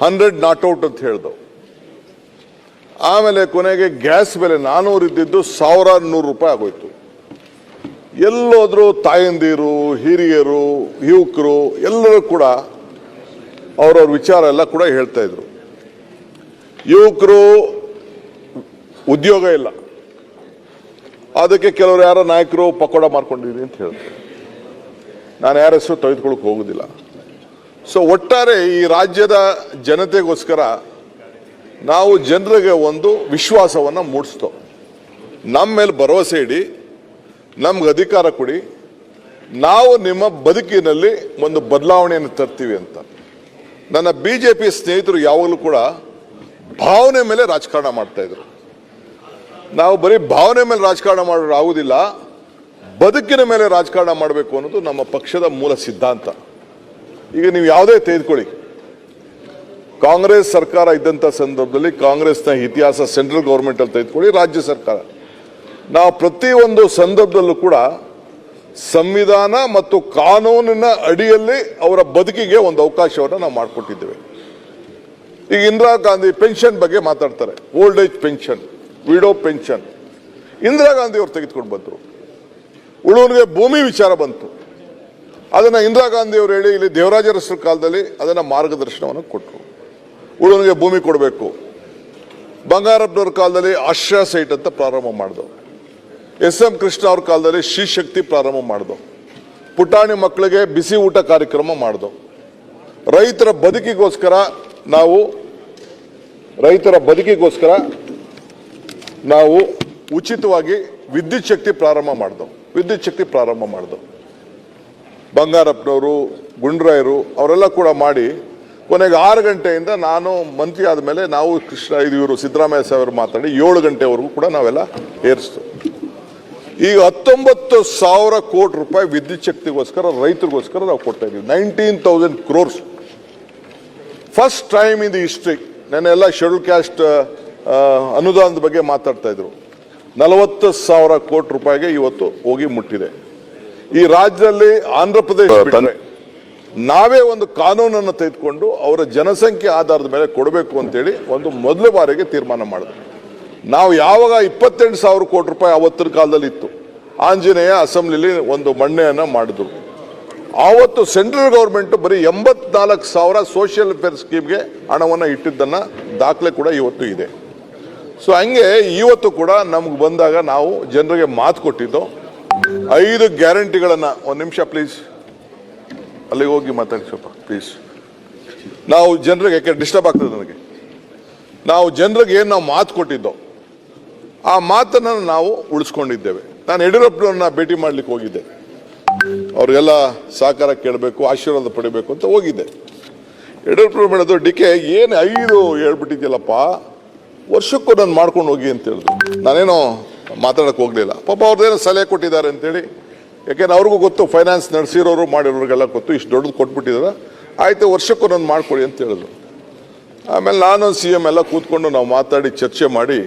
100 not out ಅಂತ ಹೇಳ್ದು. ಆಮೇಲೆ ಕೊನೆಗೆ ಗ್ಯಾಸ್ ಬೆಲೆ 400 ಇದ್ದಿದ್ದು 1100 ರೂಪಾಯಿ ಆಗೋಯ್ತು. ಎಲ್ಲೋದ್ರು ತಾಯಂದಿರು, ಹಿರಿಯರು, ಯುವಕರು ಎಲ್ಲರೂ ಕೂಡ ಅವ್ರವ್ರ ವಿಚಾರ ಎಲ್ಲ ಕೂಡ ಹೇಳ್ತಾ ಇದ್ರು. ಯುವಕರು ಉದ್ಯೋಗ ಇಲ್ಲ, ಅದಕ್ಕೆ ಕೆಲವರು ಯಾರೋ ನಾಯಕರು ಪಕೋಡ ಮಾಡ್ಕೊಂಡಿರಿ ಅಂತ ಹೇಳ್ತಾರೆ. ನಾನು ಯಾರ ಹೆಸರು ತೆಗೆದುಕೊಳ್ಳಕ್ಕೆ ಹೋಗುದಿಲ್ಲ. ಸೊ ಒಟ್ಟಾರೆ ಈ ರಾಜ್ಯದ ಜನತೆಗೋಸ್ಕರ ನಾವು ಜನರಿಗೆ ಒಂದು ವಿಶ್ವಾಸವನ್ನು ಮೂಡಿಸ್ತೋ, ನಮ್ಮ ಮೇಲೆ ಭರವಸೆ ಇಡಿ, ನಮ್ಗೆ ಅಧಿಕಾರ ಕೊಡಿ, ನಾವು ನಿಮ್ಮ ಬದುಕಿನಲ್ಲಿ ಒಂದು ಬದಲಾವಣೆಯನ್ನು ತರ್ತೀವಿ ಅಂತ. ನನ್ನ ಬಿಜೆಪಿ ಸ್ನೇಹಿತರು ಯಾವಾಗಲೂ ಕೂಡ ಭಾವನೆ ಮೇಲೆ ರಾಜಕಾರಣ ಮಾಡ್ತಾ ಇದ್ರು. ನಾವು ಬರೀ ಭಾವನೆ ಮೇಲೆ ರಾಜಕಾರಣ ಮಾಡೋದು ಆಗುದಿಲ್ಲ, ಬದುಕಿನ ಮೇಲೆ ರಾಜಕಾರಣ ಮಾಡಬೇಕು ಅನ್ನೋದು ನಮ್ಮ ಪಕ್ಷದ ಮೂಲ ಸಿದ್ಧಾಂತ. ಈಗ ನೀವು ಯಾವುದೇ ತೆಗೆದುಕೊಳ್ಳಿ, ಕಾಂಗ್ರೆಸ್ ಸರ್ಕಾರ ಇದ್ದಂಥ ಸಂದರ್ಭದಲ್ಲಿ ಕಾಂಗ್ರೆಸ್ನ ಇತಿಹಾಸ, ಸೆಂಟ್ರಲ್ ಗೌರ್ಮೆಂಟ್ ಅಲ್ಲಿ ತೆಗೆದುಕೊಳ್ಳಿ, ರಾಜ್ಯ ಸರ್ಕಾರ, ನಾವು ಪ್ರತಿಯೊಂದು ಸಂದರ್ಭದಲ್ಲೂ ಕೂಡ ಸಂವಿಧಾನ ಮತ್ತು ಕಾನೂನಿನ ಅಡಿಯಲ್ಲಿ ಅವರ ಬದುಕಿಗೆ ಒಂದು ಅವಕಾಶವನ್ನು ನಾವು ಮಾಡಿಕೊಟ್ಟಿದ್ದೇವೆ. ಈಗ ಇಂದಿರಾ ಗಾಂಧಿ ಪೆನ್ಷನ್ ಬಗ್ಗೆ ಮಾತಾಡ್ತಾರೆ, old age pension, widow pension. Indira Gandhi ಅವರು ತೆಗೆದುಕೊಂಡು ಬಂದರು. ಉಳುವರಿಗೆ ಭೂಮಿ ವಿಚಾರ ಬಂತು, ಅದನ್ನು ಇಂದಿರಾ ಗಾಂಧಿ ಅವರು ಹೇಳಿ ಇಲ್ಲಿ ದೇವರಾಜ ಅರಸರ ಕಾಲದಲ್ಲಿ ಅದನ್ನು ಮಾರ್ಗದರ್ಶನವನ್ನು ಕೊಟ್ಟರು. ಉಳುವರಿಗೆ ಭೂಮಿ ಕೊಡಬೇಕು. ಬಂಗಾರಪ್ಪನವ್ರ ಕಾಲದಲ್ಲಿ ಆಶ್ರಯ ಸೈಟ್ ಅಂತ ಪ್ರಾರಂಭ ಮಾಡಿದವು. ಎಸ್.ಎಂ. ಕೃಷ್ಣ ಅವ್ರ ಕಾಲದಲ್ಲಿ ಶ್ರೀಶಕ್ತಿ ಪ್ರಾರಂಭ ಮಾಡಿದವು. ಪುಟಾಣಿ ಮಕ್ಕಳಿಗೆ ಬಿಸಿ ಊಟ ಕಾರ್ಯಕ್ರಮ ಮಾಡಿದವು. ರೈತರ ಬದುಕಿಗೋಸ್ಕರ ನಾವು ಉಚಿತವಾಗಿ ವಿದ್ಯುತ್ ಶಕ್ತಿ ಪ್ರಾರಂಭ ಮಾಡಿದವು. ಬಂಗಾರಪ್ಪನವರು, ಗುಂಡ್ರಾಯರು ಅವರೆಲ್ಲ ಕೂಡ ಮಾಡಿ ಕೊನೆಗೆ 6 ಗಂಟೆಯಿಂದ ನಾನು ಮಂತ್ರಿ ಆದಮೇಲೆ ನಾವು ಇವರು ಸಿದ್ದರಾಮಯ್ಯ ಸಾಹೇಬರು ಮಾತಾಡಿ 7 ಗಂಟೆವರೆಗೂ ಕೂಡ ನಾವೆಲ್ಲ ಏರಿಸ್ತು. ಈಗ 19,000 ಕೋಟಿ ರೂಪಾಯಿ ವಿದ್ಯುತ್ ಶಕ್ತಿಗೋಸ್ಕರ ರೈತರಿಗೋಸ್ಕರ ನಾವು ಕೊಡ್ತಾ ಇದ್ದೀವಿ. 19,000 crores first time in the history. ನೆನ್ನೆಲ್ಲ ಶೆಡ್ಯೂಲ್ ಕ್ಯಾಸ್ಟ್ ಅನುದಾನದ ಬಗ್ಗೆ ಮಾತಾಡ್ತಾ ಇದ್ರು. 40,000 ಕೋಟಿ ರೂಪಾಯಿಗೆ ಇವತ್ತು ಹೋಗಿ ಮುಟ್ಟಿದೆ. ಈ ರಾಜ್ಯದಲ್ಲಿ ಆಂಧ್ರ ಪ್ರದೇಶ ಬಿಟ್ಟರೆ ನಾವೇ ಒಂದು ಕಾನೂನನ್ನು ತೆಗೆದುಕೊಂಡು ಅವರ ಜನಸಂಖ್ಯೆ ಆಧಾರದ ಮೇಲೆ ಕೊಡಬೇಕು ಅಂತೇಳಿ ಒಂದು ಮೊದಲ ಬಾರಿಗೆ ತೀರ್ಮಾನ ಮಾಡಿದ್ರು. ನಾವು ಯಾವಾಗ 28,000 ಕೋಟಿ ರೂಪಾಯಿ ಅವತ್ತಿನ ಕಾಲದಲ್ಲಿ ಇತ್ತು, ಆಂಜನೇಯ ಅಸೆಂಬ್ಲಿಲಿ ಒಂದು ಮಣ್ಣೆಯನ್ನು ಮಾಡಿದ್ರು. ಆವತ್ತು ಸೆಂಟ್ರಲ್ ಗೌರ್ಮೆಂಟ್ ಬರೀ 84,000 ಸೋಷಿಯಲ್ ವೆಲ್ಫೇರ್ ಸ್ಕೀಮ್ಗೆ ಹಣವನ್ನು ಇಟ್ಟಿದ್ದನ್ನ ದಾಖಲೆ ಕೂಡ ಇವತ್ತು ಇದೆ. ಸೊ ಹಂಗೆ ಇವತ್ತು ಕೂಡ ನಮ್ಗೆ ಬಂದಾಗ ನಾವು ಜನರಿಗೆ ಮಾತು ಕೊಟ್ಟಿದ್ದು 5 ಗ್ಯಾರಂಟಿಗಳನ್ನ, ಒಂದು ನಿಮಿಷ ಪ್ಲೀಸ್ ಅಲ್ಲಿಗೆ ಹೋಗಿ ಮಾತಾಡಿ ಸ್ವಲ್ಪ ಪ್ಲೀಸ್. ನಾವು ಜನರಿಗೆ, ಯಾಕೆ ಡಿಸ್ಟರ್ಬ್ ಆಗ್ತದೆ ನನಗೆ, ನಾವು ಜನರಿಗೆ ಏನು ನಾವು ಮಾತು ಕೊಟ್ಟಿದ್ದೋ ಆ ಮಾತನ್ನು ನಾವು ಉಳಿಸ್ಕೊಂಡಿದ್ದೇವೆ. ನಾನು ಯಡಿಯೂರಪ್ಪನವ್ರನ್ನ ಭೇಟಿ ಮಾಡ್ಲಿಕ್ಕೆ ಹೋಗಿದ್ದೆ, ಅವ್ರಿಗೆಲ್ಲ ಸಹಕಾರ ಕೇಳಬೇಕು, ಆಶೀರ್ವಾದ ಪಡಿಬೇಕು ಅಂತ ಹೋಗಿದ್ದೆ. ಯಡಿಯೂರಪ್ಪನವ್ರು ಮಾಡೋದು, ಡಿಕೆ ಏನು 5 ಹೇಳ್ಬಿಟ್ಟಿದ್ಯಲ್ಲಪ್ಪ, ವರ್ಷಕ್ಕೂ ನಾನು ಮಾಡ್ಕೊಂಡು ಹೋಗಿ ಅಂತ ಹೇಳಿದ್ರು. ನಾನೇನೋ ಮಾತಾಡಕ್ಕೆ ಹೋಗ್ಲಿಲ್ಲ. ಪಾಪ ಅವ್ರದ್ದೇನೋ ಸಲಹೆ ಕೊಟ್ಟಿದ್ದಾರೆ ಅಂತೇಳಿ, ಯಾಕೆಂದ್ರೆ ಅವ್ರಿಗೂ ಗೊತ್ತು, ಫೈನಾನ್ಸ್ ನಡೆಸಿರೋರು ಮಾಡಿರೋರಿಗೆಲ್ಲ ಗೊತ್ತು, ಇಷ್ಟು ದೊಡ್ಡದು ಕೊಟ್ಬಿಟ್ಟಿದಾರೆ, ಆಯ್ತು ವರ್ಷಕ್ಕೂ ನಾನು ಮಾಡ್ಕೊಡಿ ಅಂತ ಹೇಳಿದ್ರು. ಆಮೇಲೆ ನಾನು CM ಎಲ್ಲ ಕೂತ್ಕೊಂಡು ನಾವು ಮಾತಾಡಿ ಚರ್ಚೆ ಮಾಡಿ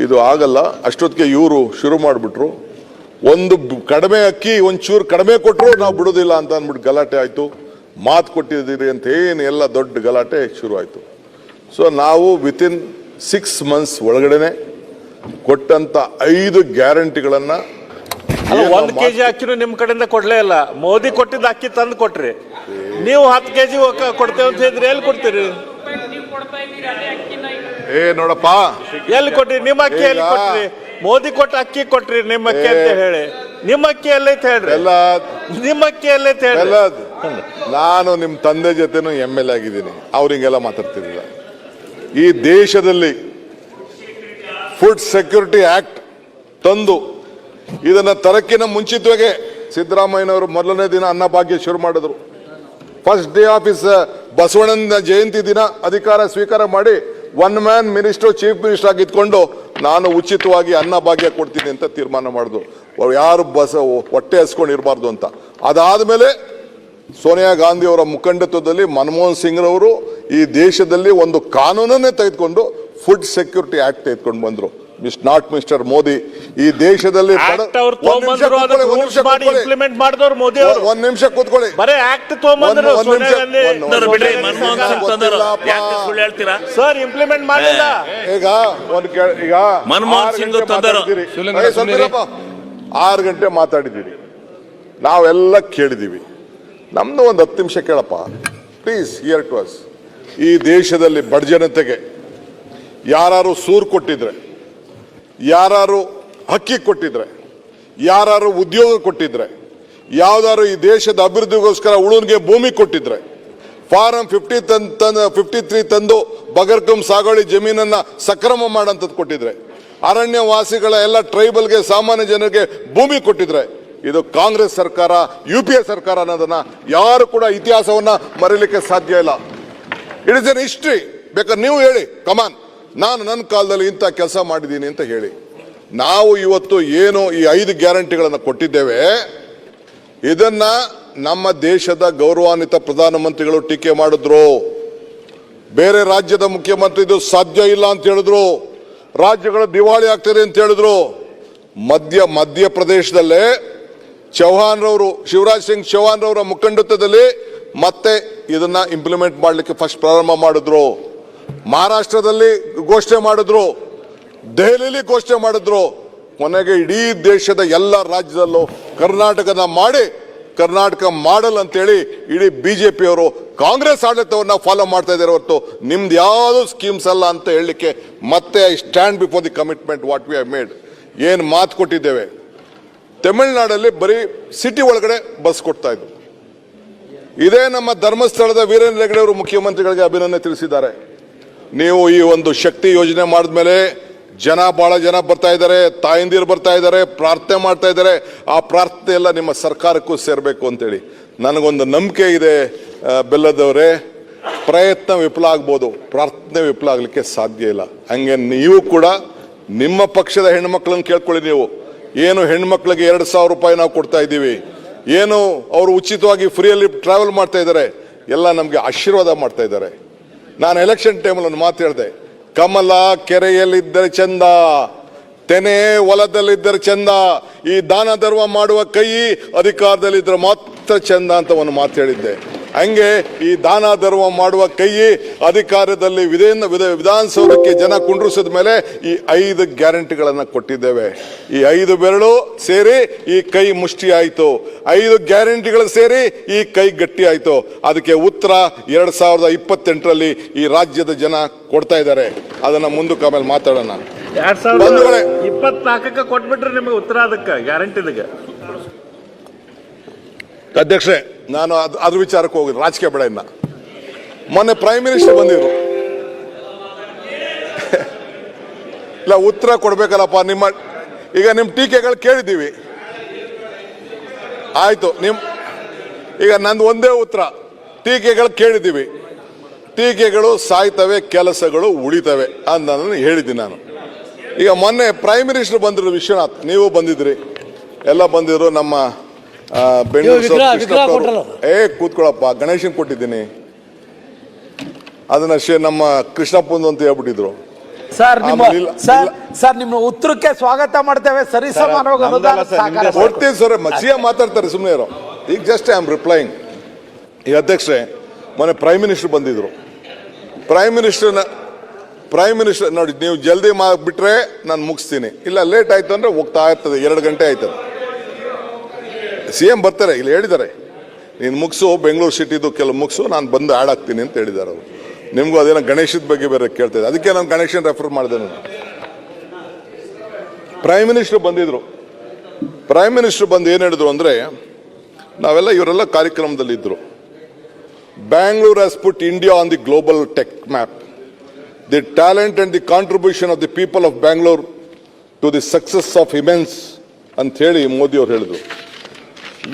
ಇದು ಆಗಲ್ಲ, ಅಷ್ಟೊತ್ತಿಗೆ ಇವರು ಶುರು ಮಾಡಿಬಿಟ್ರು. ಒಂದು ಕಡಿಮೆ ಅಕ್ಕಿ ಒಂಚೂರು ಕಡಿಮೆ ಕೊಟ್ಟರು ನಾವು ಬಿಡೋದಿಲ್ಲ ಅಂತ ಅಂದ್ಬಿಟ್ಟು ಗಲಾಟೆ ಆಯಿತು. ಮಾತು ಕೊಟ್ಟಿದ್ದೀರಿ ಅಂತ ಏನು ಎಲ್ಲ ದೊಡ್ಡ ಗಲಾಟೆ ಶುರು ಆಯಿತು. ಸೊ ನಾವು ವಿತಿನ್ 6 months ಒಳಗಡೆನೆ ಕೊಟ್ಟಂತ 5 ಗ್ಯಾರಂಟಿಗಳನ್ನ, 1 kg ಅಕ್ಕಿನೂ ನಿಮ್ ಕಡೆಯಿಂದ ಕೊಡ್ಲೇ ಇಲ್ಲ, ಮೋದಿ ಕೊಟ್ಟಿದ್ದ ಅಕ್ಕಿ ತಂದು ಕೊಟ್ರಿ. ನೀವು 10 kg ಕೊಡ್ತೇವೆ ಅಂತ ಹೇಳಿದ್ರೆ ಎಲ್ಲಿ ಕೊಡ್ತೀರಿ? ನೋಡಪ್ಪ, ಎಲ್ಲಿ ಕೊಟ್ರಿ? ನಿಮ್ಮ ಅಕ್ಕಿ ಎಲ್ಲಿ ಕೊಟ್ರಿ? ಮೋದಿ ಕೊಟ್ಟ ಅಕ್ಕಿ ಕೊಟ್ರಿ ನಿಮ್ಮ ಅಕ್ಕಿ ಅಂತ ಹೇಳಿ. ನಿಮ್ಮ ಅಕ್ಕಿ ಎಲ್ಲೈತೆ ಹೇಳ್ರಿ, ನಿಮ್ಮ ಅಕ್ಕಿ ಎಲ್ಲೈತೆ ಹೇಳ್ರಿ. ನಾನು ನಿಮ್ಮ ತಂದೆ ಜೊತೆನೂ MLA ಆಗಿದ್ದೀನಿ, ಅವ್ರಿಂಗೆಲ್ಲ ಮಾತಾಡ್ತಿರ್ಲಿಲ್ಲ. ಈ ದೇಶದಲ್ಲಿ ಫುಡ್ ಸೆಕ್ಯೂರಿಟಿ ಆಕ್ಟ್ ತಂದು ಇದನ್ನ ತರಕ್ಕಿನ ಮುಂಚಿತವಾಗಿ ಸಿದ್ದರಾಮಯ್ಯನವರು ಮೊದಲನೇ ದಿನ ಅನ್ನಭಾಗ್ಯ ಶುರು ಮಾಡಿದ್ರು. ಫಸ್ಟ್ ಡೇ ಆಫ್ ಇಸ್ ಬಸವಣ್ಣನ ಜಯಂತಿ ದಿನ ಅಧಿಕಾರ ಸ್ವೀಕಾರ ಮಾಡಿ 1 man ಮಿನಿಸ್ಟರ್, ಚೀಫ್ ಮಿನಿಸ್ಟರ್ ಆಗಿ ಇದ್ಕೊಂಡು ನಾನು ಉಚಿತವಾಗಿ ಅನ್ನಭಾಗ್ಯ ಕೊಡ್ತೀನಿ ಅಂತ ತೀರ್ಮಾನ ಮಾಡಿದ್ರು. ಯಾರು ಹೊಟ್ಟೆ ಹಸ್ಕೊಂಡು ಇರಬಾರ್ದು ಅಂತ. ಅದಾದ್ಮೇಲೆ ಸೋನಿಯಾ ಗಾಂಧಿ ಅವರ ಮುಖಂಡತ್ವದಲ್ಲಿ ಮನಮೋಹನ್ ಸಿಂಗ್ ರವರು ಈ ದೇಶದಲ್ಲಿ ಒಂದು ಕಾನೂನನ್ನೇ ತೆಗೆದುಕೊಂಡು ಫುಡ್ ಸೆಕ್ಯೂರಿಟಿ ಆಕ್ಟ್ ತೆಗೆದುಕೊಂಡು ಬಂದ್ರು. Not mister Modi. ಈ ದೇಶದಲ್ಲಿ ಆಕ್ಟ್ ಅವ್ರು ತಗೊಂಬಂದ್ರು ಅದನ್ನ ರೂಲ್ಸ್ ಮಾಡಿ ಇಂಪ್ಲಿಮೆಂಟ್ ಮಾಡಿದವರು ಮೋದಿ ಅವರು. ಒಂದ್ ನಿಮಿಷ ಕೂತ್ಕೊಳ್ಳಿ. ಬರೇ ಆಕ್ಟ್ ತಗೊಂಬಂದ್ರು ಸೋನಿಯಾ ಗಾಂಧಿ ಸರ್ ಇಂಪ್ಲಿಮೆಂಟ್ ಮಾಡಿಲ್ಲ. ಈಗ ಈಗ ಮನಮೋಹನ್ ಸಿಂಗ್ ತಂದರು 6 ಗಂಟೆ ಮಾತಾಡಿದ್ದೀರಿ, ನಾವೆಲ್ಲ ಕೇಳಿದೀವಿ. ನಮ್ದು ಒಂದು 10 ನಿಮಿಷ ಕೇಳಪ್ಪ ಪ್ಲೀಸ್, ಹಿಯರ್ ಟು ಅಸ್. ಈ ದೇಶದಲ್ಲಿ ಬಡ ಜನತೆಗೆ ಯಾರು ಸೂರು ಕೊಟ್ಟಿದ್ರೆ, ಯಾರು ಅಕ್ಕಿ ಕೊಟ್ಟಿದ್ರೆ, ಯಾರು ಉದ್ಯೋಗ ಕೊಟ್ಟಿದ್ರೆ, ಯಾವ್ದಾರು ಈ ದೇಶದ ಅಭಿವೃದ್ಧಿಗೋಸ್ಕರ ಉಳುನ್ಗೆ ಭೂಮಿ ಕೊಟ್ಟಿದ್ರೆ, ಫಾರಂ 53 ತಂದು ಬಗರ್ಕಂ ಸಾಗುವಳಿ ಜಮೀನನ್ನ ಸಕ್ರಮ ಮಾಡಂತದ್ದು ಕೊಟ್ಟಿದ್ರೆ, ಅರಣ್ಯ ವಾಸಿಗಳ ಎಲ್ಲ ಟ್ರೈಬಲ್ಗೆ ಸಾಮಾನ್ಯ ಜನರಿಗೆ ಭೂಮಿ ಕೊಟ್ಟಿದ್ರೆ, ಇದು ಕಾಂಗ್ರೆಸ್ ಸರ್ಕಾರ, UPA ಸರ್ಕಾರ ಅನ್ನೋದನ್ನ ಯಾರು ಕೂಡ ಇತಿಹಾಸವನ್ನ ಮರೀಲಿಕ್ಕೆ ಸಾಧ್ಯ ಇಲ್ಲ. It is N history. ಬೇಕಾದ್ರೆ ನೀವು ಹೇಳಿ, ಕಮಾನ್, ನಾನು ನನ್ನ ಕಾಲದಲ್ಲಿ ಇಂಥ ಕೆಲಸ ಮಾಡಿದ್ದೀನಿ ಅಂತ ಹೇಳಿ. ನಾವು ಇವತ್ತು ಏನು ಈ 5 ಗ್ಯಾರಂಟಿಗಳನ್ನು ಕೊಟ್ಟಿದ್ದೇವೆ, ಇದನ್ನ ನಮ್ಮ ದೇಶದ ಗೌರವಾನ್ವಿತ ಪ್ರಧಾನಮಂತ್ರಿಗಳು ಟೀಕೆ ಮಾಡಿದ್ರು. ಬೇರೆ ರಾಜ್ಯದ ಮುಖ್ಯಮಂತ್ರಿ ಇದು ಸಾಧ್ಯ ಇಲ್ಲ ಅಂತ ಹೇಳಿದ್ರು. ರಾಜ್ಯಗಳು ದಿವಾಳಿ ಆಗ್ತದೆ ಅಂತ ಹೇಳಿದ್ರು. ಮಧ್ಯಪ್ರದೇಶದಲ್ಲೇ ಚೌಹಾಣ್ ರವರು, ಶಿವರಾಜ್ ಸಿಂಗ್ ಚೌಹಾಣ್ ರವರ ಮುಖಂಡತ್ವದಲ್ಲಿ ಮತ್ತೆ ಇದನ್ನ ಇಂಪ್ಲಿಮೆಂಟ್ ಮಾಡಲಿಕ್ಕೆ ಫಸ್ಟ್ ಪ್ರಾರಂಭ ಮಾಡಿದ್ರು. ಮಹಾರಾಷ್ಟ್ರದಲ್ಲಿ ಘೋಷಣೆ ಮಾಡಿದ್ರು, ದೆಹಲಿಯಲ್ಲಿ ಘೋಷಣೆ ಮಾಡಿದ್ರು. ಕೊನೆಗೆ ಇಡೀ ದೇಶದ ಎಲ್ಲ ರಾಜ್ಯದಲ್ಲೂ ಕರ್ನಾಟಕದ ಮಾಡಿ, ಕರ್ನಾಟಕ ಮಾಡಲ್ ಅಂತೇಳಿ ಇಡೀ BJP ಅವರು ಕಾಂಗ್ರೆಸ್ ಆಡಳಿತವನ್ನ ಫಾಲೋ ಮಾಡ್ತಾ ಇದ್ದಾರೆ ಹೊರತು ನಿಮ್ದು ಯಾವುದು ಸ್ಕೀಮ್ಸ್ ಅಲ್ಲ ಅಂತ ಹೇಳಲಿಕ್ಕೆ ಮತ್ತೆ I stand before the commitment what we have made. ಏನು ಮಾತು ಕೊಟ್ಟಿದ್ದೇವೆ. ತಮಿಳುನಾಡಲ್ಲಿ ಬರೀ ಸಿಟಿ ಒಳಗಡೆ ಬಸ್ ಕೊಡ್ತಾ ಇದ್ರು. ಇದೇ ನಮ್ಮ ಧರ್ಮಸ್ಥಳದ ವೀರೇಂದ್ರ ಹೆಗಡೆ ಅವರು ಮುಖ್ಯಮಂತ್ರಿಗಳಿಗೆ ಅಭಿನಂದನೆ ತಿಳಿಸಿದ್ದಾರೆ. ನೀವು ಈ ಒಂದು ಶಕ್ತಿ ಯೋಜನೆ ಮಾಡಿದ್ಮೇಲೆ ಬಹಳ ಜನ ಬರ್ತಾ ಇದ್ದಾರೆ, ತಾಯಂದಿರು ಬರ್ತಾ ಇದ್ದಾರೆ, ಪ್ರಾರ್ಥನೆ ಮಾಡ್ತಾ ಇದ್ದಾರೆ. ಆ ಪ್ರಾರ್ಥನೆ ಎಲ್ಲ ನಿಮ್ಮ ಸರ್ಕಾರಕ್ಕೂ ಸೇರಬೇಕು ಅಂತೇಳಿ ನನಗೊಂದು ನಂಬಿಕೆ ಇದೆ. ಬೆಲ್ಲದವರೇ, ಪ್ರಯತ್ನ ವಿಫಲ ಆಗ್ಬೋದು, ಪ್ರಾರ್ಥನೆ ವಿಫಲ ಆಗ್ಲಿಕ್ಕೆ ಸಾಧ್ಯ ಇಲ್ಲ. ಹಂಗೆ ನೀವು ಕೂಡ ನಿಮ್ಮ ಪಕ್ಷದ ಹೆಣ್ಮಕ್ಳನ್ನ ಕೇಳ್ಕೊಳ್ಳಿ. ನೀವು ಏನು ಹೆಣ್ಮಕ್ಳಿಗೆ 2,000 ರೂಪಾಯಿ ನಾವು ಕೊಡ್ತಾ ಇದ್ದೀವಿ, ಏನು ಅವರು ಉಚಿತವಾಗಿ ಫ್ರೀಯಲ್ಲಿ ಟ್ರಾವೆಲ್ ಮಾಡ್ತಾ ಇದ್ದಾರೆ, ಎಲ್ಲ ನಮಗೆ ಆಶೀರ್ವಾದ ಮಾಡ್ತಾ ಇದ್ದಾರೆ. ನಾನು ಎಲೆಕ್ಷನ್ ಟೈಮಲ್ಲಿ ಒಂದು ಮಾತು ಹೇಳಿದೆ, ಕಮಲ ಕೆರೆಯಲ್ಲಿದ್ದರೆ ಚಂದ, ತೆನೆ ಹೊಲದಲ್ಲಿದ್ದರೆ ಚಂದ, ಈ ದಾನ ಧರ್ಮ ಮಾಡುವ ಕೈ ಅಧಿಕಾರದಲ್ಲಿದ್ದರೆ ಮಾತ್ರ ಚಂದ ಅಂತ ಒಂದು ಮಾತು ಹೇಳಿದ್ದೆ. ಹಂಗೆ ಈ ದಾನ ಧರ್ಮ ಮಾಡುವ ಕೈ ಅಧಿಕಾರದಲ್ಲಿ ವಿಧಾನಸೌಧಕ್ಕೆ ಜನ ಕುಂಡ್ರಿಸಿದ ಮೇಲೆ ಈ 5 ಗ್ಯಾರಂಟಿಗಳನ್ನು ಕೊಟ್ಟಿದ್ದೇವೆ. ಈ 5 ಬೆರಳು ಸೇರಿ ಈ ಕೈ ಮುಷ್ಟಿ ಆಯಿತು, 5 ಗ್ಯಾರಂಟಿಗಳು ಸೇರಿ ಈ ಕೈ ಗಟ್ಟಿ ಆಯಿತು. ಅದಕ್ಕೆ ಉತ್ತರ 2028ರಲ್ಲಿ ಈ ರಾಜ್ಯದ ಜನ ಕೊಡ್ತಾ ಇದ್ದಾರೆ. ಅದನ್ನ ಮುಂದಕ್ಕೆ ಆಮೇಲೆ ಮಾತಾಡೋಣ. 2024ಕ್ಕೆ ಕೊಟ್ಬಿಟ್ರೆ ನಿಮಗೆ ಉತ್ತರ ಅದಕ್ಕೆ ಗ್ಯಾರಂಟಿಗೆ. ಅಧ್ಯಕ್ಷರೇ, ನಾನು ಅದ್ರ ವಿಚಾರಕ್ಕೆ ಹೋಗಿದ್ದು, ರಾಜಕೀಯ ಬೇಡ. ಇನ್ನ ಮೊನ್ನೆ ಪ್ರೈಮ್ ಮಿನಿಸ್ಟರ್ ಬಂದಿದ್ರು. ಇಲ್ಲ, ಉತ್ತರ ಕೊಡ್ಬೇಕಲ್ಲಪ್ಪ. ಈಗ ನಿಮ್ಮ ಟೀಕೆಗಳು ಕೇಳಿದ್ದೀವಿ, ಆಯ್ತು. ಈಗ ನಂದು ಒಂದೇ ಉತ್ತರ, ಟೀಕೆಗಳು ಕೇಳಿದ್ದೀವಿ. ಟೀಕೆಗಳು ಸಾಯ್ತವೆ, ಕೆಲಸಗಳು ಉಳಿತವೆ ಅಂತ ಹೇಳಿದ್ದೀನಿ ನಾನು. ಈಗ ಮೊನ್ನೆ ಪ್ರೈಮ್ ಮಿನಿಸ್ಟರ್ ಬಂದಿದ್ರು, ವಿಶ್ವನಾಥ್, ನೀವು ಬಂದಿದ್ರಿ, ಎಲ್ಲ ಬಂದಿದ್ರು. ನಮ್ಮ ಬೆಂಗಳೂರು ಕೂತ್ಕೊಳ್ಳಪ್ಪ, ಗಣೇಶನ್ ಕೊಟ್ಟಿದ್ದೀನಿ, ಅದನ್ನ ನಮ್ಮ ಕೃಷ್ಣಪ್ಪಂದು ಅಂತ ಹೇಳ್ಬಿಟ್ಟಿದ್ರು. ಸರ್ ನಿಮ್ಮ ಉತ್ತರಕ್ಕೆ ಸ್ವಾಗತ ಮಾಡ್ತೇವೆ. ಸರಿಸಮಾನವಾಗಿ ಕೊಡ್ತೀವಿ ಸರ್. ಸಿಎಂ ಮಾತಾಡ್ತಾರೆ, ಸುಮ್ಮನೆ ಇರೋ. ಈಗ ಜಸ್ಟ್ ಐ ಆಮ್ ರಿಪ್ಲೈಯಿಂಗ್. ಈಗ ಅಧ್ಯಕ್ಷರೇ, ಮೊನ್ನೆ ಪ್ರೈಮ್ ಮಿನಿಸ್ಟರ್ ಬಂದಿದ್ರು. ಪ್ರೈಮ್ ಮಿನಿಸ್ಟರ್ ನೋಡಿ, ನೀವು ಜಲ್ದಿ ಬಿಟ್ರೆ ನಾನು ಮುಗಿಸ್ತೀನಿ, ಇಲ್ಲ ಲೇಟ್ ಆಯ್ತು ಅಂದ್ರೆ ಹೋಗ್ತಾ ಇರ್ತದೆ, 2 ಗಂಟೆ ಆಯ್ತದೆ. CM ಬರ್ತಾರೆ, ಇಲ್ಲಿ ಹೇಳಿದ್ದಾರೆ, ನೀನು ಮುಗಿಸು, ಬೆಂಗಳೂರು ಸಿಟಿದು ಕೆಲವು ಮುಗಿಸು, ನಾನು ಬಂದು ಆ್ಯಡ್ ಆಗ್ತೀನಿ ಅಂತ ಹೇಳಿದ್ದಾರೆ ಅವರು. ನಿಮಗೂ ಅದೇನೋ ಗಣೇಶದ ಬಗ್ಗೆ ಬೇರೆ ಕೇಳ್ತಾ ಇದೆ, ಅದಕ್ಕೆ ನಾನು ಗಣೇಶನ್ ರೆಫರ್ ಮಾಡಿದೆ. ನಾನು ಪ್ರೈಮ್ ಮಿನಿಸ್ಟರ್ ಬಂದಿದ್ರು. ಪ್ರೈಮ್ ಮಿನಿಸ್ಟರ್ ಬಂದು ಏನು ಹೇಳಿದ್ರು ಅಂದರೆ, ನಾವೆಲ್ಲ ಇವರೆಲ್ಲ ಕಾರ್ಯಕ್ರಮದಲ್ಲಿ ಇದ್ರು. Bangalore has put India on the global tech map. The talent and the contribution of the people of Bangalore to the success of immense ಅಂತ ಹೇಳಿ ಮೋದಿ ಅವರು ಹೇಳಿದ್ರು.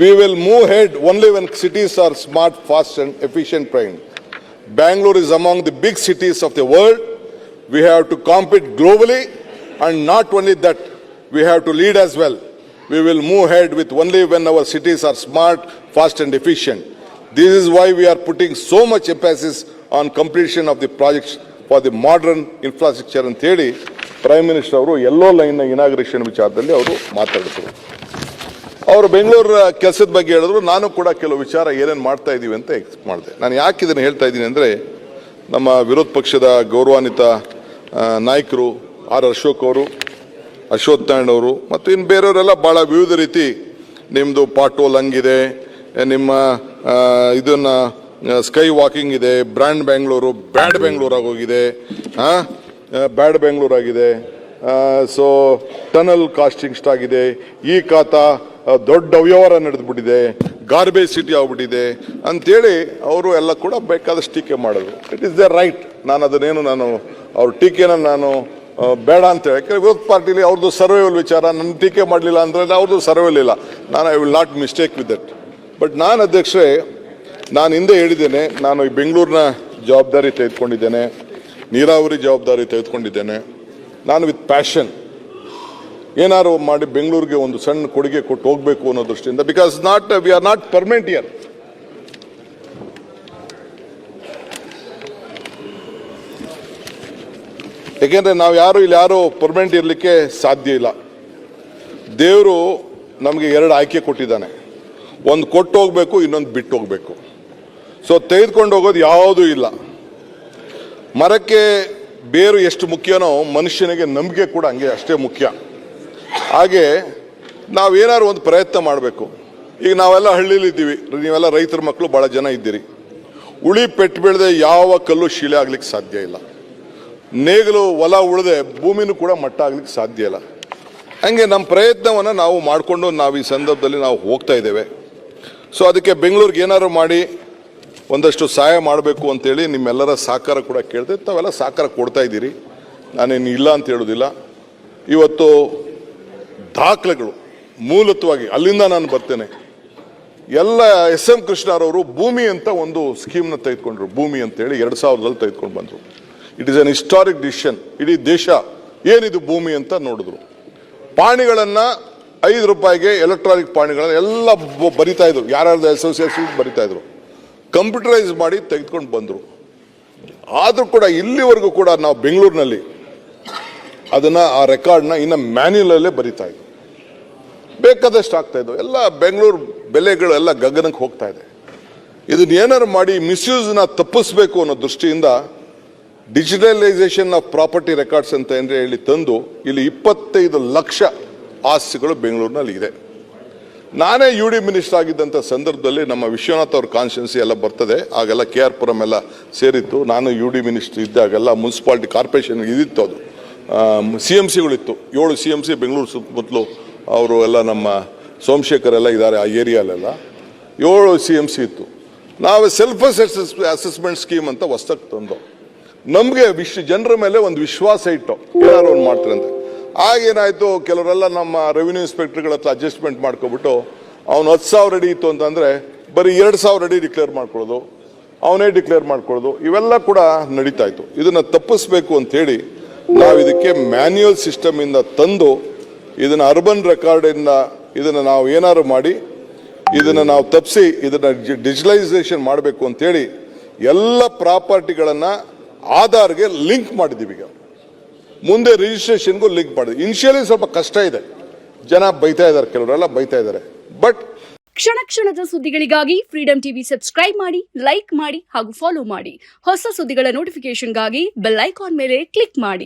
We will move ahead only when cities are smart, fast and efficient trained. Bangalore is among the big cities of the world. We have to compete globally, and not only that, we have to lead as well. We will move ahead with only when our cities are smart, fast and efficient. This is why we are putting so much emphasis on completion of the projects for the modern infrastructure ಅಂತ ಹೇಳಿ prime minister ಅವರು ಎಲ್ಲೋ ಲೈನ್ನ inauguration ವಿಚಾರದಲ್ಲಿ ಅವರು ಮಾತಾಡಿದ್ರು. ಅವರು ಬೆಂಗಳೂರು ಕೆಲಸದ ಬಗ್ಗೆ ಹೇಳಿದ್ರು. ನಾನು ಕೂಡ ಕೆಲವು ವಿಚಾರ ಏನೇನು ಮಾಡ್ತಾ ಇದ್ದೀವಿ ಅಂತ ಎಕ್ಸ್ಪ್ಲೇನ್ ಮಾಡಿದೆ. ನಾನು ಯಾಕೆ ಇದನ್ನು ಹೇಳ್ತಾ ಇದ್ದೀನಿ ಅಂದರೆ, ನಮ್ಮ ವಿರೋಧ ಪಕ್ಷದ ಗೌರವಾನ್ವಿತ ನಾಯಕರು ಆರ್ ಅಶೋಕ್ ಅವರು, ಅಶ್ವಥ್ ನಾರಾಯಣ್ ಅವರು ಮತ್ತು ಇನ್ನು ಬೇರೆಯವರೆಲ್ಲ ಭಾಳ ವಿವಿಧ ರೀತಿ ನಿಮ್ಮದು ಪಾಟೋಲ್ ಹಂಗಿದೆ, ನಿಮ್ಮ ಇದನ್ನು ಸ್ಕೈ ವಾಕಿಂಗ್ ಇದೆ, ಬ್ರ್ಯಾಂಡ್ ಬೆಂಗಳೂರು ಬ್ಯಾಡ್ ಬೆಂಗಳೂರಾಗಿ ಹೋಗಿದೆ, ಬ್ಯಾಡ್ ಬೆಂಗಳೂರಾಗಿದೆ, ಸೊ ಟನಲ್ ಕಾಸ್ಟಿಂಗ್ ಆಗಿದೆ, ಈ ಖಾತಾ ದೊಡ್ಡ ಅವ್ಯವಹಾರ ನಡೆದ್ಬಿಟ್ಟಿದೆ, ಗಾರ್ಬೇಜ್ ಸಿಟಿ ಆಗ್ಬಿಟ್ಟಿದೆ ಅಂತೇಳಿ ಅವರು ಎಲ್ಲ ಕೂಡ ಬೇಕಾದಷ್ಟು ಟೀಕೆ ಮಾಡಿದ್ರು. It is the right. ನಾನು ಅದನ್ನೇನು ಅವ್ರ ಟೀಕೆನ ನಾನು ಬೇಡ ಅಂತ ಹೇಳಿ, ಯಾಕಂದರೆ ವಿರೋಧ ಪಾರ್ಟಿಲಿ ಅವ್ರದ್ದು ಸರ್ವೈವಲ್ ವಿಚಾರ, ನನ್ನ ಟೀಕೆ ಮಾಡಲಿಲ್ಲ ಅಂದರೆ ಅವ್ರದ್ದು ಸರ್ವೈವಲ್ ಇಲ್ಲ. ನಾನು I will not mistake with that. But ನಾನು ಅಧ್ಯಕ್ಷರೇ, ನಾನು ಹಿಂದೆ ಹೇಳಿದ್ದೇನೆ, ನಾನು ಈ ಬೆಂಗಳೂರಿನ ಜವಾಬ್ದಾರಿ ತೆಗೆದುಕೊಂಡಿದ್ದೇನೆ, ನೀರಾವರಿ ಜವಾಬ್ದಾರಿ ತೆಗೆದುಕೊಂಡಿದ್ದೇನೆ. ನಾನು ವಿತ್ ಪ್ಯಾಷನ್ ಏನಾರು ಮಾಡಿ ಬೆಂಗಳೂರಿಗೆ ಒಂದು ಸಣ್ಣ ಕೊಡುಗೆ ಕೊಟ್ಟು ಹೋಗಬೇಕು ಅನ್ನೋ ದೃಷ್ಟಿಯಿಂದ, because we are not permanent year. ಏಕೆಂದರೆ ನಾವು ಯಾರು ಪರ್ಮನೆಂಟ್ ಇರಲಿಕ್ಕೆ ಸಾಧ್ಯ ಇಲ್ಲ. ದೇವರು ನಮಗೆ 2 ಆಯ್ಕೆ ಕೊಟ್ಟಿದ್ದಾನೆ. ಒಂದು ಕೊಟ್ಟು ಹೋಗಬೇಕು, ಇನ್ನೊಂದು ಬಿಟ್ಟು ಹೋಗಬೇಕು. ಸೊ ತೆಗೆದುಕೊಂಡು ಹೋಗೋದು ಯಾವುದೂ ಇಲ್ಲ. ಮರಕ್ಕೆ ಬೇರು ಎಷ್ಟು ಮುಖ್ಯನೋ ಮನುಷ್ಯನಿಗೆ ನಂಬಿಕೆ ಕೂಡ ಹಂಗೆ ಅಷ್ಟೇ ಮುಖ್ಯ. ಹಾಗೆ ನಾವೇನಾದ್ರು ಒಂದು ಪ್ರಯತ್ನ ಮಾಡಬೇಕು. ಈಗ ನಾವೆಲ್ಲ ಹಳ್ಳಿಲಿದ್ದೀವಿ, ನೀವೆಲ್ಲ ರೈತರ ಮಕ್ಕಳು ಭಾಳ ಜನ ಇದ್ದೀರಿ. ಉಳಿ ಪೆಟ್ಟು ಬೀಳದೆ ಯಾವ ಕಲ್ಲು ಶಿಲೆ ಆಗ್ಲಿಕ್ಕೆ ಸಾಧ್ಯ ಇಲ್ಲ. ನೇಗಿಲು ಹೊಲ ಉಳದೆ ಭೂಮಿನೂ ಕೂಡ ಮಟ್ಟ ಆಗ್ಲಿಕ್ಕೆ ಸಾಧ್ಯ ಇಲ್ಲ. ಹಂಗೆ ನಮ್ಮ ಪ್ರಯತ್ನವನ್ನು ನಾವು ಮಾಡಿಕೊಂಡು ನಾವು ಈ ಸಂದರ್ಭದಲ್ಲಿ ನಾವು ಹೋಗ್ತಾ ಇದ್ದೇವೆ. ಸೊ ಅದಕ್ಕೆ ಬೆಂಗಳೂರಿಗೆ ಏನಾದ್ರು ಮಾಡಿ ಒಂದಷ್ಟು ಸಹಾಯ ಮಾಡಬೇಕು ಅಂತೇಳಿ ನಿಮ್ಮೆಲ್ಲರ ಸಹಕಾರ ಕೂಡ ಕೇಳಿದೆ. ತಾವೆಲ್ಲ ಸಹಕಾರ ಕೊಡ್ತಾ ಇದ್ದೀರಿ, ನಾನೇನು ಇಲ್ಲ ಅಂತ ಹೇಳೋದಿಲ್ಲ. ಇವತ್ತು ದಾಖಲೆಗಳು ಮೂಲತವಾಗಿ ಅಲ್ಲಿಂದ ನಾನು ಬರ್ತೇನೆ. ಎಲ್ಲ SM ಕೃಷ್ಣರವರು ಭೂಮಿ ಅಂತ ಒಂದು ಸ್ಕೀಮ್ನ ತೆಗೆದುಕೊಂಡ್ರು. ಭೂಮಿ ಅಂತೇಳಿ 2000ರಲ್ಲಿ ತೆಗೆದುಕೊಂಡು ಬಂದರು. It is an historic decision. ಇಡೀ ದೇಶ ಏನಿದು ಭೂಮಿ ಅಂತ ನೋಡಿದ್ರು. ಪಾಣಿಗಳನ್ನು 5 ರೂಪಾಯಿಗೆ ಎಲೆಕ್ಟ್ರಾನಿಕ್ ಪಾಣಿಗಳನ್ನ ಎಲ್ಲ ಬರಿತಾ ಇದ್ರು, ಯಾರ್ಯಾರ್ದು ಅಸೋಸಿಯೇಷನ್ ಬರಿತಾ ಇದ್ರು. ಕಂಪ್ಯೂಟರೈಸ್ ಮಾಡಿ ತೆಗೆದುಕೊಂಡು ಬಂದರು. ಆದರೂ ಕೂಡ ಇಲ್ಲಿವರೆಗೂ ಕೂಡ ನಾವು ಬೆಂಗಳೂರಿನಲ್ಲಿ ಅದನ್ನು ಆ ರೆಕಾರ್ಡ್ನ ಇನ್ನು ಮ್ಯಾನ್ಯುಯಲಲ್ಲೇ ಬರಿತಾ ಇದ್ವಿ. ಬೇಕಾದಷ್ಟು ಆಗ್ತಾ ಇದ್ವು. ಎಲ್ಲ ಬೆಂಗಳೂರು ಬೆಲೆಗಳು ಎಲ್ಲ ಗಗನಕ್ಕೆ ಹೋಗ್ತಾ ಇದೆ. ಇದನ್ನ ಏನಾರು ಮಾಡಿ ಮಿಸ್ಯೂಸ್ನ ತಪ್ಪಿಸ್ಬೇಕು ಅನ್ನೋ ದೃಷ್ಟಿಯಿಂದ ಡಿಜಿಟಲೈಸೇಷನ್ ಆಫ್ ಪ್ರಾಪರ್ಟಿ ರೆಕಾರ್ಡ್ಸ್ ಅಂತ ಹೇಳಿ ತಂದು ಇಲ್ಲಿ 25 ಲಕ್ಷ ಆಸ್ತಿಗಳು ಬೆಂಗಳೂರಿನಲ್ಲಿ ಇದೆ. ನಾನೇ UD ಮಿನಿಸ್ಟರ್ ಆಗಿದ್ದಂಥ ಸಂದರ್ಭದಲ್ಲಿ ನಮ್ಮ ವಿಶ್ವನಾಥ್ ಅವ್ರ ಕಾನ್ಸ್ಟಿಟ್ಯೂನ್ಸಿ ಎಲ್ಲ ಬರ್ತದೆ. ಆಗೆಲ್ಲ KR ಪುರಂ ಎಲ್ಲ ಸೇರಿತ್ತು. ನಾನು UD ಮಿನಿಸ್ಟರ್ ಇದ್ದಾಗೆಲ್ಲ ಮುನ್ಸಿಪಾಲಿಟಿ ಕಾರ್ಪೊರೇಷನ್ ಇದಿತ್ತು. ಅದು CMCಗಳಿತ್ತು. 7 CMC ಬೆಂಗಳೂರು ಸುತ್ತಮುತ್ತಲು ಅವರು ಎಲ್ಲ ನಮ್ಮ ಸೋಮಶೇಖರ್ ಎಲ್ಲ ಇದ್ದಾರೆ ಆ ಏರಿಯಾಲೆಲ್ಲ. 7 CMC ಇತ್ತು. ನಾವು ಸೆಲ್ಫ್ ಅಸೆಸ್ಮೆಂಟ್ ಸ್ಕೀಮ್ ಅಂತ ಹೊಸದಾಗಿ ತಂದು ನಮಗೆ ಜನರ ಮೇಲೆ ಒಂದು ವಿಶ್ವಾಸ ಇಟ್ಟು ಏನಾದ್ರು ಒಂದು ಮಾಡ್ತಾರೆ ಅಂತ. ಆಗೇನಾಯಿತು, ಕೆಲವರೆಲ್ಲ ನಮ್ಮ ರೆವಿನ್ಯೂ ಇನ್ಸ್ಪೆಕ್ಟರ್ಗಳ ಹತ್ರ ಅಡ್ಜಸ್ಟ್ಮೆಂಟ್ ಮಾಡ್ಕೊಬಿಟ್ಟು ಅವ್ನು 10,000 ಅಡಿ ಇತ್ತು ಅಂತಂದರೆ ಬರೀ 2,000 ಅಡಿ ಡಿಕ್ಲೇರ್ ಮಾಡ್ಕೊಳ್ಳೋದು, ಅವನೇ ಡಿಕ್ಲೇರ್ ಮಾಡ್ಕೊಳ್ಳೋದು, ಇವೆಲ್ಲ ಕೂಡ ನಡೀತಾ ಇತ್ತು. ಇದನ್ನು ತಪ್ಪಿಸ್ಬೇಕು ಅಂಥೇಳಿ ನಾವು ಇದಕ್ಕೆ ಮ್ಯಾನ್ಯುಯಲ್ ಸಿಸ್ಟಮಿಂದ ತಂದು ಇದನ್ನು ಅರ್ಬನ್ ರೆಕಾರ್ಡಿಂದ ಇದನ್ನು ನಾವು ಏನಾದ್ರು ಮಾಡಿ ಇದನ್ನು ನಾವು ತಪ್ಪಿಸಿ ಇದನ್ನು ಡಿಜಿಟಲೈಸೇಷನ್ ಮಾಡಬೇಕು ಅಂತೇಳಿ ಎಲ್ಲ ಪ್ರಾಪರ್ಟಿಗಳನ್ನು ಆಧಾರ್ಗೆ ಲಿಂಕ್ ಮಾಡಿದ್ದೀವಿ. ಈಗ ಮುಂದೆ ರಿಜಿಸ್ಟ್ರೇಷನ್ಗೂ ಲಿಂಕ್ ಮಾಡಿದ್ವಿ. ಇನಿಷಿಯಲಿ ಸ್ವಲ್ಪ ಕಷ್ಟ ಇದೆ, ಜನ ಬೈತಾ ಇದ್ದಾರೆ, ಕೆಲವರೆಲ್ಲ ಬೈತಾ ಇದ್ದಾರೆ. ಬಟ್ ಕ್ಷಣ ಕ್ಷಣದ ಸುದ್ದಿಗಳಿಗಾಗಿ ಫ್ರೀಡಂ ಟಿವಿ ಸಬ್ಸ್ಕ್ರೈಬ್ ಮಾಡಿ, ಲೈಕ್ ಮಾಡಿ ಹಾಗೂ ಫಾಲೋ ಮಾಡಿ. ಹೊಸ ಸುದ್ದಿಗಳ ನೋಟಿಫಿಕೇಶನ್ಗಾಗಿ ಬೆಲ್ ಐಕಾನ್ ಮೇಲೆ ಕ್ಲಿಕ್ ಮಾಡಿ.